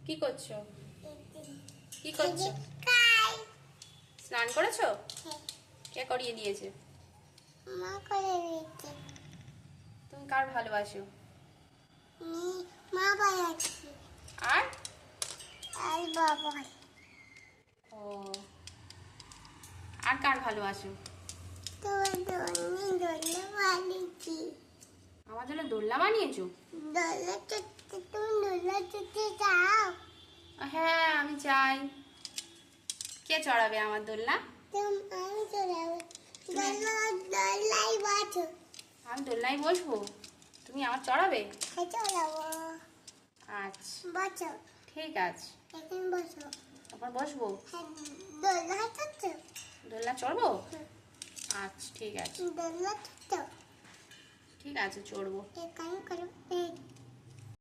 কি করছো? কি করছো? স্নান করেছো? কে করিয়ে দিয়েছে? মা করে দিয়েছে। তুমি কার ভালোবাসো? মা ভালোবাসি। আর আর বাবা। ও, আর কার ভালোবাসো? তোমার দোলনা বানিয়েছি। আমার জন্য দোলনা বানিয়েছো? দোলনা চড়তে তুমি দোলনা চড়তে যাও? হ্যাঁ, আমি চাই। কে চড়াবে আমার দোলনা? আমি চড়াবো। দোলনায় বসো। আমি দোলনায় বসবো, তুমি আমার চড়াবে? হ্যাঁ চড়াবো। আচ্ছা, বসো। ঠিক আছে। এখন বসো। তারপর বসবো? হ্যাঁ দোলনা চড়ছো? দোলনা চড়বো? আচ্ছা, ঠিক আছে। দোলনা চড়ছো? ঠিক আছে, চড়বো। এখানে করো।